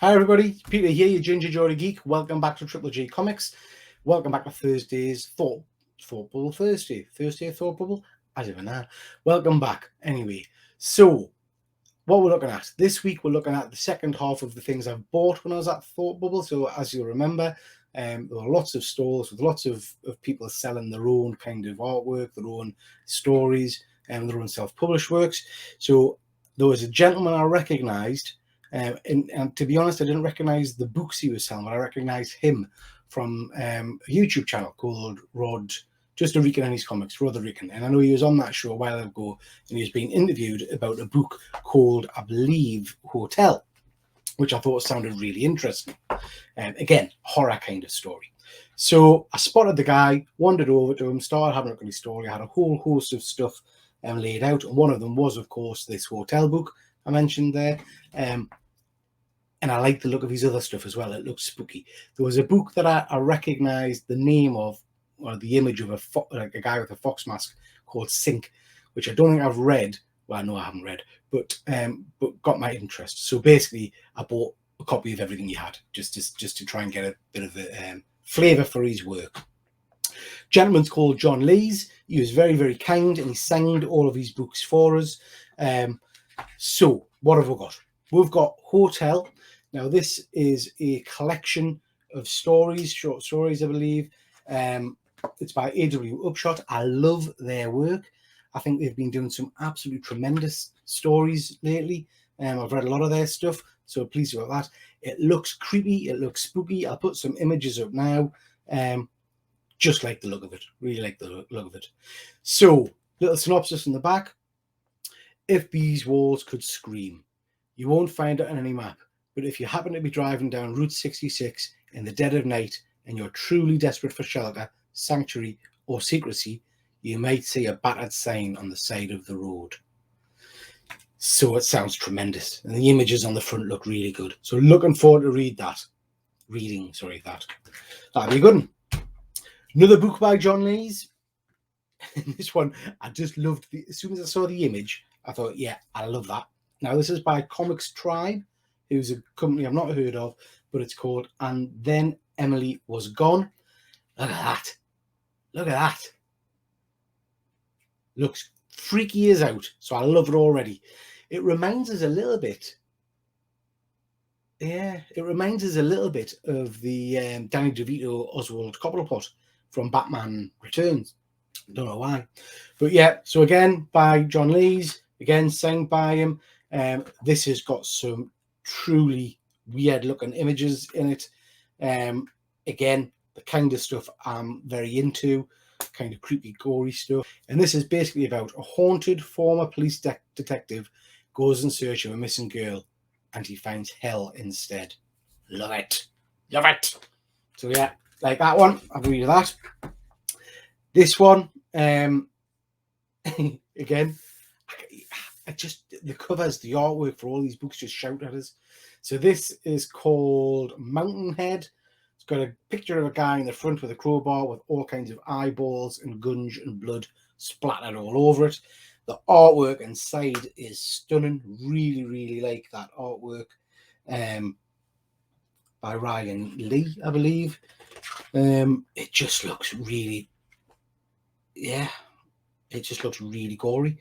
Hi everybody, Peter here, your Ginger Geordie Geek. Welcome back to Triple G Comics. Welcome back to Thursday's Thought Bubble Thursday Thought Bubble. I don't even know. Welcome back. Anyway, so what we're looking at this week, we're looking at the second half of the things I've bought when I was at Thought Bubble. So as you'll remember, there were lots of stores with lots of people selling their own kind of artwork, their own stories, and their own self-published works. So there was a gentleman I recognised. And to be honest, I didn't recognize the books he was selling, but I recognized him from a YouTube channel called Just a Rican and his comics, Rod the Rican. And I know he was on that show a while ago, and he was being interviewed about a book called, I believe, Hotel, which I thought sounded really interesting. Again, horror kind of story. So I spotted the guy, wandered over to him, started having a look at his story. I had a whole host of stuff laid out, and one of them was, of course, this Hotel book I mentioned there. And I like the look of his other stuff as well. It looks spooky. There was a book that I recognized the name of, or the image of a guy with a fox mask called Sink, which I don't think I've read. Well, I know I haven't read, but got my interest. So basically, I bought a copy of everything he had just to try and get a bit of a flavour for his work. Gentleman's called John Lees. He was very, very kind, and he signed all of his books for us. So what have we got? We've got Hotel. Now, this is a collection of stories, short stories, I believe. It's by A.W. Upshot. I love their work. I think they've been doing some absolutely tremendous stories lately. I've read a lot of their stuff, so pleased about that. It looks creepy. It looks spooky. I'll put some images up now. Just like the look of it. Really like the look of it. So, little synopsis in the back. If these walls could scream, you won't find it on any map. But if you happen to be driving down Route 66 in the dead of night and you're truly desperate for shelter, sanctuary, or secrecy, you might see a battered sign on the side of the road. So it sounds tremendous. And the images on the front look really good. So looking forward to reading that. That'll be a good one. Another book by John Lees. This one, I just loved. As soon as I saw the image, I thought, yeah, I love that. Now, this is by Comics Tribe, who's a company I've not heard of, but it's called And Then Emily Was Gone. Look at that. Look at that. Looks freaky as out, so I love it already. It reminds us a little bit. Yeah, it reminds us a little bit of the Danny DeVito Oswald Cobblepot from Batman Returns. Don't know why. But yeah, so again, by John Lees, again, signed by him. This has got some truly weird looking images in it. Again, the kind of stuff I'm very into, kind of creepy, gory stuff. And this is basically about a haunted former police detective goes in search of a missing girl, and he finds hell instead. Love it. Love it. So yeah, like that one. I'll read that. This one, again, I just, the covers, the artwork for all these books just shout at us. So this is called Mountainhead. It's got a picture of a guy in the front with a crowbar with all kinds of eyeballs and gunge and blood splattered all over it. The artwork inside is stunning. Really, really like that artwork. By Ryan Lee, I believe. It just looks really, yeah, it just looks really gory.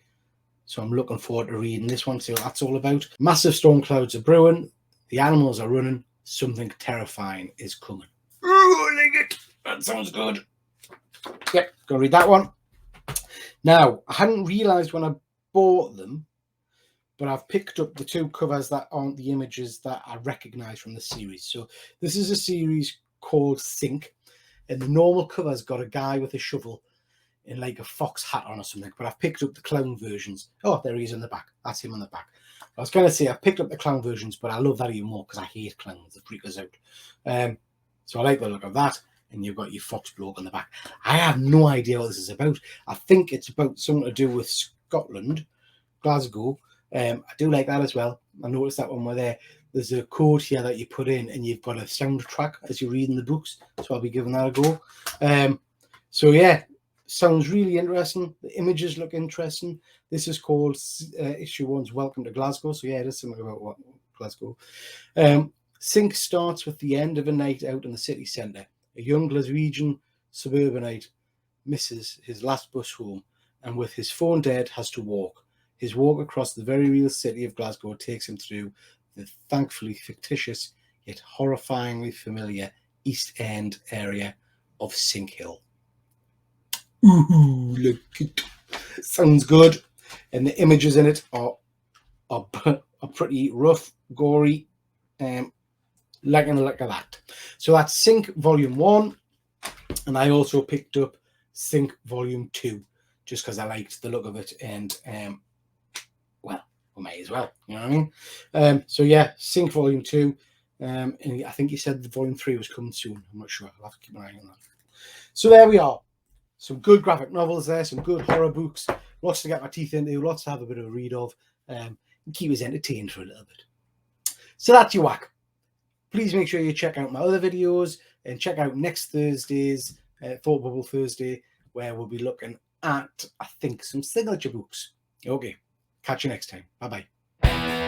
So I'm looking forward to reading this one, see what that's all about. Massive storm clouds are brewing. The animals are running. Something terrifying is coming. Oh, I like it. That sounds good. Yep, go read that one. Now, I hadn't realised when I bought them, but I've picked up the two covers that aren't the images that I recognise from the series. So this is a series called Sink, and the normal cover's got a guy with a shovel in like a fox hat on or something, but I've picked up the clown versions. Oh, there he is on the back. That's him on the back. I was going to say I've picked up the clown versions, but I love that even more because I hate clowns. They freak us out. So I like the look of that. And you've got your fox bloke on the back. I have no idea what this is about. I think it's about something to do with Scotland, Glasgow. I do like that as well. I noticed that one where there's a code here that you put in and you've got a soundtrack as you're reading the books. So I'll be giving that a go. So yeah, sounds really interesting. The images look interesting. This is called issue 1's Welcome to Glasgow. So yeah, it is something about Glasgow. Sync starts with the end of a night out in the city centre. A young Glaswegian suburbanite misses his last bus home and with his phone dead has to walk. His walk across the very real city of Glasgow takes him through the thankfully fictitious yet horrifyingly familiar East End area of Sink Hill. Ooh, look it. Sounds good. And the images in it are pretty rough, gory, like that. So that's Sync Volume 1. And I also picked up Sync Volume 2 just because I liked the look of it. And, well, we may as well. You know what I mean? So, yeah, Sync Volume 2. And I think he said the Volume 3 was coming soon. I'm not sure. I'll have to keep an eye on that. So there we are. Some good graphic novels there, some good horror books, lots to get my teeth into, lots to have a bit of a read of, and keep us entertained for a little bit. So that's your whack. Please make sure you check out my other videos and check out next Thursday's Thought Bubble Thursday, where we'll be looking at, I think, some signature books. Okay, catch you next time. Bye-bye.